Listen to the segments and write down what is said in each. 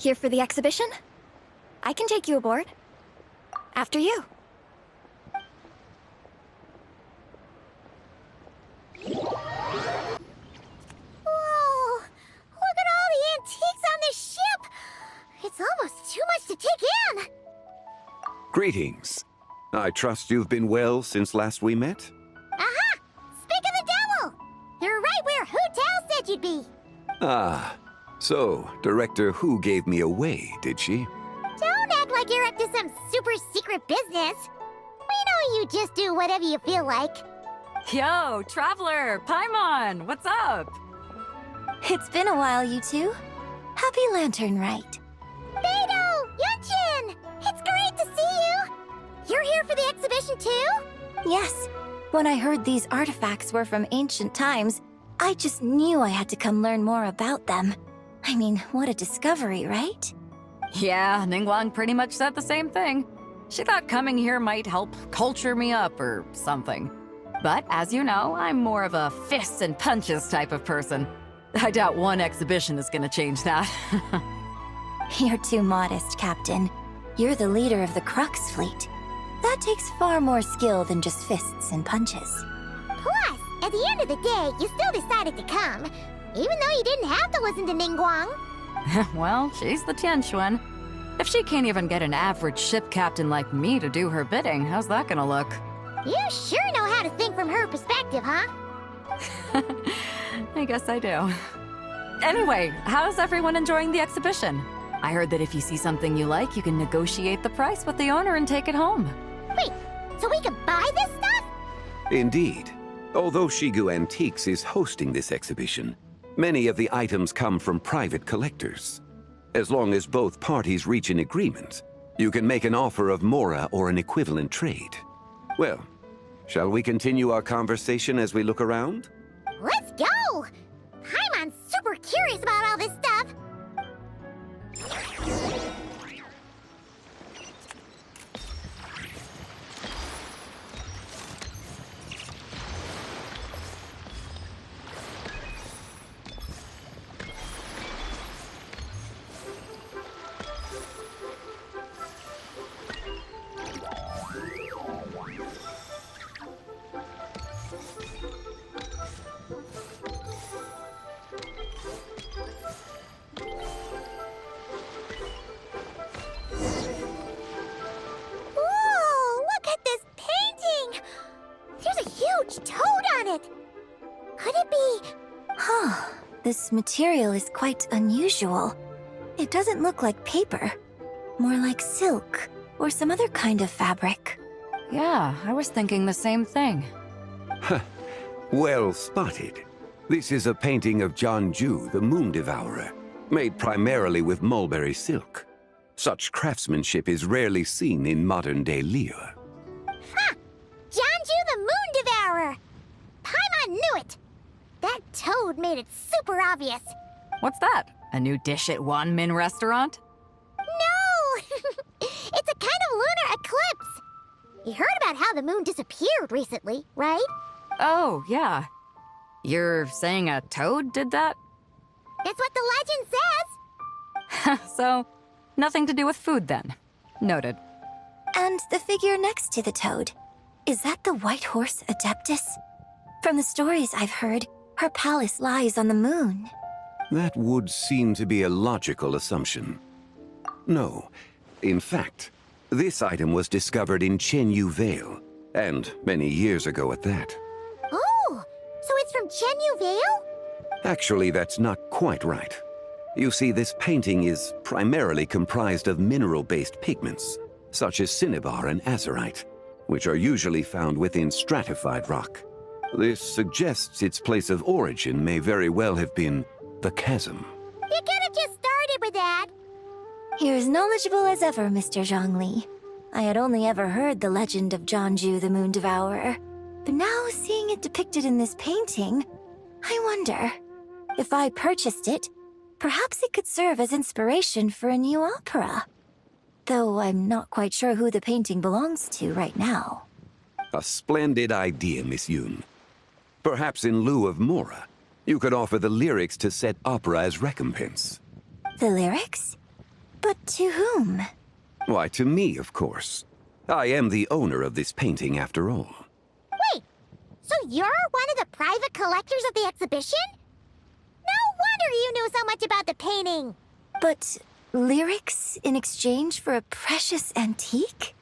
Here for the exhibition? I can take you aboard. After you. Whoa! Look at all the antiques on this ship! It's almost too much to take in! Greetings. I trust you've been well since last we met? Aha! Speak of the devil! You're right where Hu Tao said you'd be! Ah, so Director Hu gave me away, did she? Don't act like you're up to some super secret business! We know you just do whatever you feel like. Yo, Traveler, Paimon, what's up? It's been a while, you two. Happy Lantern Rite. Beidou! Yunchin! It's great to see you! You're here for the exhibition too? Yes. When I heard these artifacts were from ancient times, I just knew I had to come learn more about them. I mean, what a discovery, right? Yeah, Ningguang pretty much said the same thing. She thought coming here might help culture me up or something. But as you know, I'm more of a fists and punches type of person. I doubt one exhibition is gonna change that. You're too modest, Captain. You're the leader of the Crux fleet. That takes far more skill than just fists and punches. Plus, at the end of the day, you still decided to come, even though you didn't have to listen to Ningguang. Well, she's the Tianquan. If she can't even get an average ship captain like me to do her bidding, how's that gonna look? You sure know how to think from her perspective, huh? I guess I do. Anyway, how's everyone enjoying the exhibition? I heard that if you see something you like, you can negotiate the price with the owner and take it home. Wait, so we can buy this stuff? Indeed. Although Shigu Antiques is hosting this exhibition, many of the items come from private collectors. As long as both parties reach an agreement, you can make an offer of mora or an equivalent trade. Well, shall we continue our conversation as we look around? Let's go! Paimon's super curious about all this stuff. Whoa! Look at this painting! There's a huge toad on it! Could it be... Huh. This material is quite unusual. It doesn't look like paper. More like silk, or some other kind of fabric. Yeah, I was thinking the same thing. Well spotted. This is a painting of Jianju, the Moon Devourer, made primarily with mulberry silk. Such craftsmanship is rarely seen in modern-day Liyue. Ha! Jianju the Moon Devourer! Paimon knew it! That toad made it super obvious. What's that? A new dish at Wanmin restaurant? No! It's a kind of lunar eclipse. You heard about how the moon disappeared recently, right? Oh, yeah. You're saying a toad did that? That's what the legend says. So, nothing to do with food then. Noted. And the figure next to the toad. Is that the White Horse Adeptus? From the stories I've heard, her palace lies on the moon. That would seem to be a logical assumption. No. In fact, this item was discovered in Chenyu Vale, and many years ago at that. Oh, so it's from Chenyu Vale? Actually, that's not quite right. You see, this painting is primarily comprised of mineral-based pigments, such as cinnabar and azurite, which are usually found within stratified rock. This suggests its place of origin may very well have been the chasm. You could have just started with that. You're as knowledgeable as ever, Mr. Zhongli. I had only ever heard the legend of Jianju the Moon Devourer, but now seeing it depicted in this painting, I wonder, if I purchased it, perhaps it could serve as inspiration for a new opera. Though I'm not quite sure who the painting belongs to right now. A splendid idea, Miss Yoon. Perhaps in lieu of mora, you could offer the lyrics to said opera as recompense. The lyrics? But to whom? Why, to me, of course. I am the owner of this painting, after all. Wait, so you're one of the private collectors of the exhibition? No wonder you knew so much about the painting. But lyrics in exchange for a precious antique?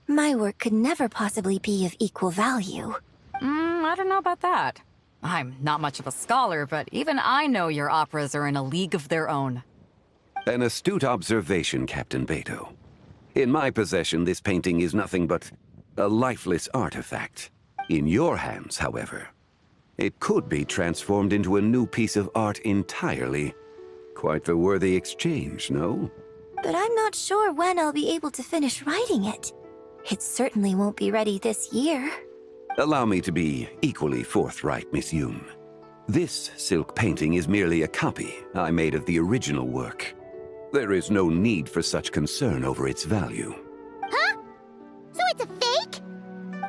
My work could never possibly be of equal value. I don't know about that. I'm not much of a scholar, but even I know your operas are in a league of their own. An astute observation, Captain Beto. In my possession, this painting is nothing but a lifeless artifact. In your hands, however, it could be transformed into a new piece of art entirely. Quite the worthy exchange, no? But I'm not sure when I'll be able to finish writing it. It certainly won't be ready this year. Allow me to be equally forthright, Miss Yoon. This silk painting is merely a copy I made of the original work. There is no need for such concern over its value. Huh? So it's a fake?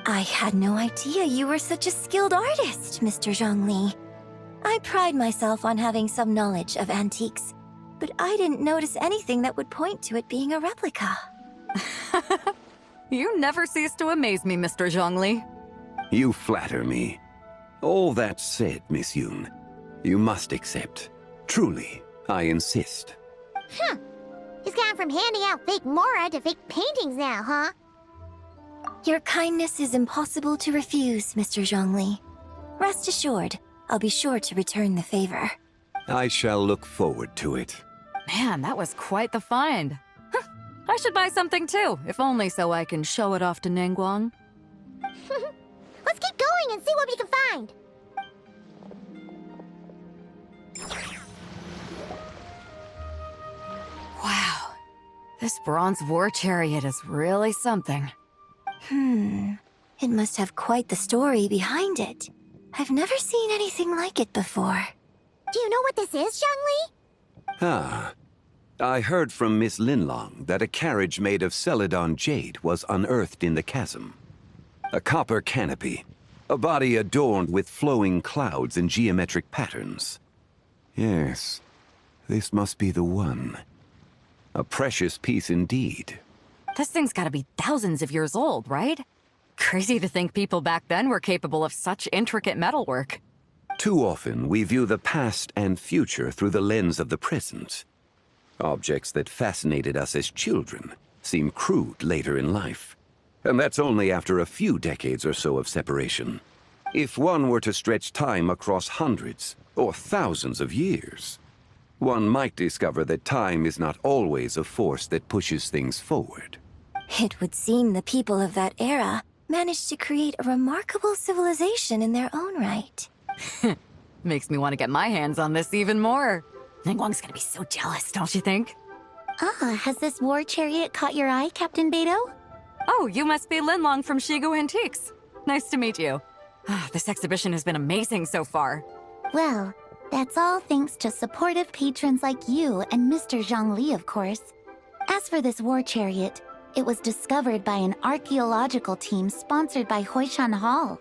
I had no idea you were such a skilled artist, Mr. Zhongli. I pride myself on having some knowledge of antiques, but I didn't notice anything that would point to it being a replica. You never cease to amaze me, Mr. Zhongli. You flatter me. All that said, Miss Yoon, you must accept. Truly, I insist. Huh. He's gone from handing out fake mora to fake paintings now, huh? Your kindness is impossible to refuse, Mr. Zhongli. Rest assured, I'll be sure to return the favor. I shall look forward to it. Man, that was quite the find. Huh. I should buy something too, if only so I can show it off to Ningguang. Let's keep going and see what we can find. Wow. This bronze war chariot is really something. It must have quite the story behind it. I've never seen anything like it before. Do you know what this is, Zhongli? Ah. I heard from Miss Linlong that a carriage made of Celadon jade was unearthed in the chasm. A copper canopy, a body adorned with flowing clouds and geometric patterns. Yes, this must be the one. A precious piece indeed. This thing's gotta be thousands of years old, right? Crazy to think people back then were capable of such intricate metalwork. Too often, we view the past and future through the lens of the present. Objects that fascinated us as children seem crude later in life. And that's only after a few decades or so of separation. If one were to stretch time across hundreds or thousands of years, one might discover that time is not always a force that pushes things forward. It would seem the people of that era managed to create a remarkable civilization in their own right. Makes me want to get my hands on this even more. Ningguang's gonna be so jealous, don't you think? Ah, has this war chariot caught your eye, Captain Beto? Oh, you must be Linlong from Shigu Antiques. Nice to meet you. This exhibition has been amazing so far. Well, that's all thanks to supportive patrons like you and Mr. Zhongli, of course. As for this war chariot, it was discovered by an archaeological team sponsored by Hoishan Hall.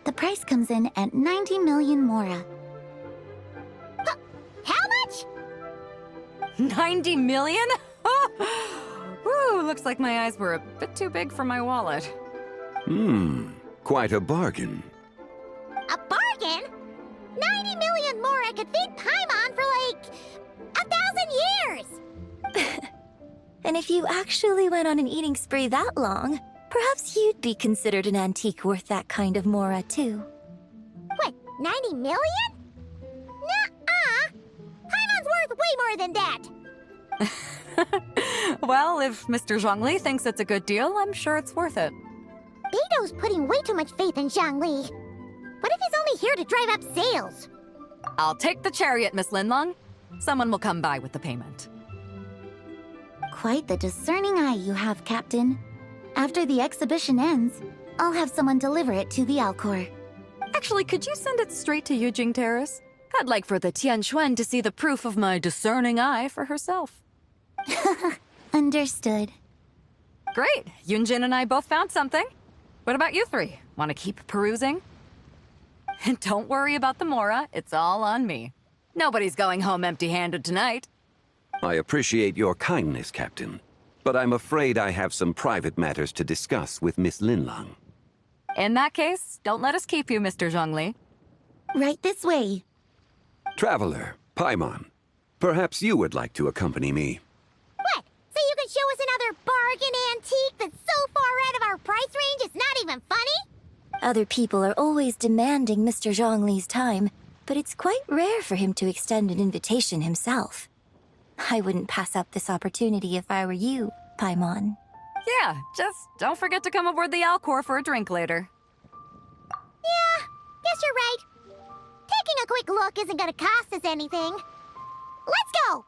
The price comes in at 90 million mora. How much? 90 million? Whew, looks like my eyes were a bit too big for my wallet. Quite a bargain. A bargain? 90 million mora could feed Paimon for like 1,000 years! And if you actually went on an eating spree that long, perhaps you'd be considered an antique worth that kind of mora, too. What, 90 million? Nuh-uh! Paimon's worth way more than that! Well, if Mr. Zhongli thinks it's a good deal, I'm sure it's worth it. Beto's putting way too much faith in Zhongli. What if he's only here to drive up sales? I'll take the chariot, Miss Linlong. Someone will come by with the payment. Quite the discerning eye you have, Captain. After the exhibition ends, I'll have someone deliver it to the Alcor. Actually, could you send it straight to Yujing Terrace? I'd like for the Tianquan to see the proof of my discerning eye for herself. Understood. Great! Yunjin and I both found something. What about you three? Want to keep perusing? And don't worry about the mora, it's all on me. Nobody's going home empty-handed tonight. I appreciate your kindness, Captain, but I'm afraid I have some private matters to discuss with Miss Linlang. In that case, don't let us keep you, Mr. Zhongli. Right this way. Traveler, Paimon, perhaps you would like to accompany me. What? So you can show us another bargain antique that's so far out of our price range it's not even funny? Other people are always demanding Mr. Zhongli's time, but it's quite rare for him to extend an invitation himself. I wouldn't pass up this opportunity if I were you, Paimon. Yeah, just don't forget to come aboard the Alcor for a drink later. Yeah, guess you're right. Taking a quick look isn't gonna cost us anything. Let's go!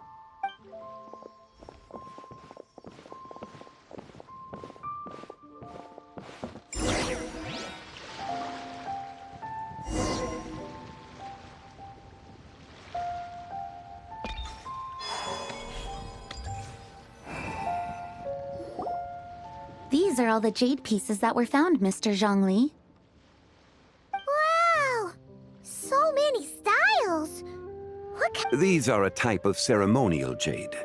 These are all the jade pieces that were found, Mr. Zhongli. Wow! So many styles! What kind? These are a type of ceremonial jade.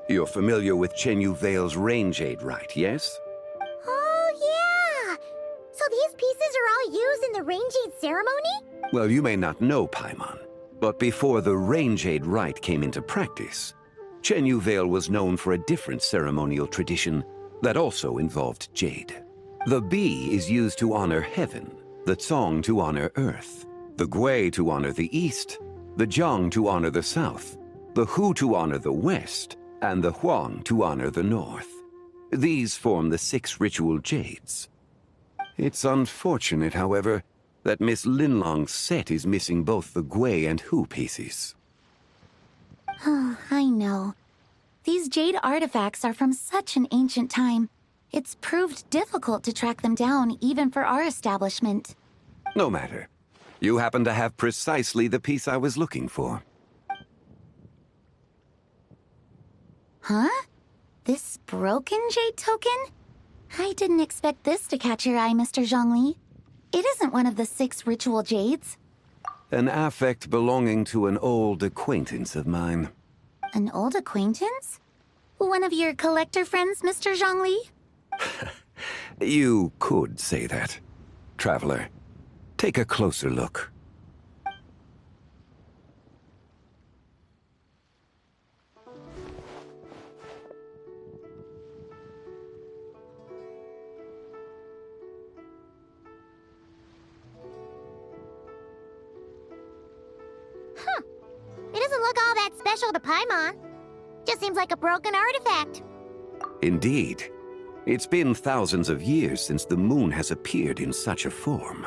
You're familiar with Chenyu Vale's rain jade, right, yes? Oh, yeah! So these pieces are all used in the rain jade ceremony? Well, you may not know, Paimon, but before the rain jade rite came into practice, Chenyu Vale was known for a different ceremonial tradition that also involved jade. The Bi is used to honor heaven, the Cong to honor earth, the Gui to honor the east, the Jiang to honor the south, the Hu to honor the west, and the Huang to honor the north. These form the 6 ritual jades. It's unfortunate, however, that Miss Linlong's set is missing both the Gui and Hu pieces. Oh, I know. These jade artifacts are from such an ancient time. It's proved difficult to track them down, even for our establishment. No matter. You happen to have precisely the piece I was looking for. Huh? This broken jade token? I didn't expect this to catch your eye, Mr. Zhongli. It isn't one of the 6 ritual jades. An affect belonging to an old acquaintance of mine. An old acquaintance? One of your collector friends, Mr. Zhongli? You could say that. Traveler, take a closer look. It doesn't look all that special to Paimon. Just seems like a broken artifact. Indeed. It's been thousands of years since the moon has appeared in such a form.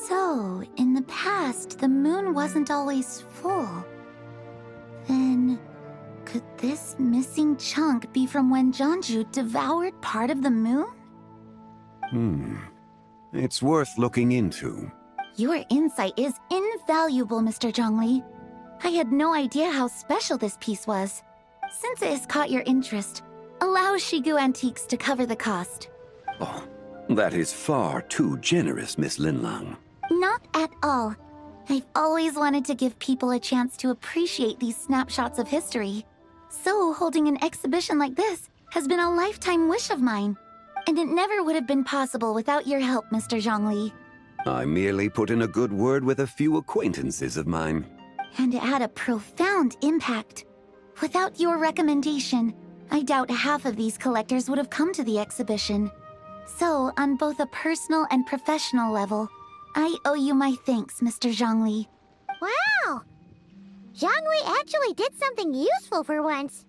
So, in the past, the moon wasn't always full. Then, could this missing chunk be from when Jianzhu devoured part of the moon? It's worth looking into. Your insight is invaluable, Mr. Zhongli. I had no idea how special this piece was. Since it has caught your interest, allow Shigu Antiques to cover the cost. Oh, that is far too generous, Miss Linlang. Not at all. I've always wanted to give people a chance to appreciate these snapshots of history. So holding an exhibition like this has been a lifetime wish of mine. And it never would have been possible without your help, Mr. Zhongli. I merely put in a good word with a few acquaintances of mine. And it had a profound impact. Without your recommendation, I doubt half of these collectors would have come to the exhibition. So, on both a personal and professional level, I owe you my thanks, Mr. Zhongli. Wow! Zhongli actually did something useful for once.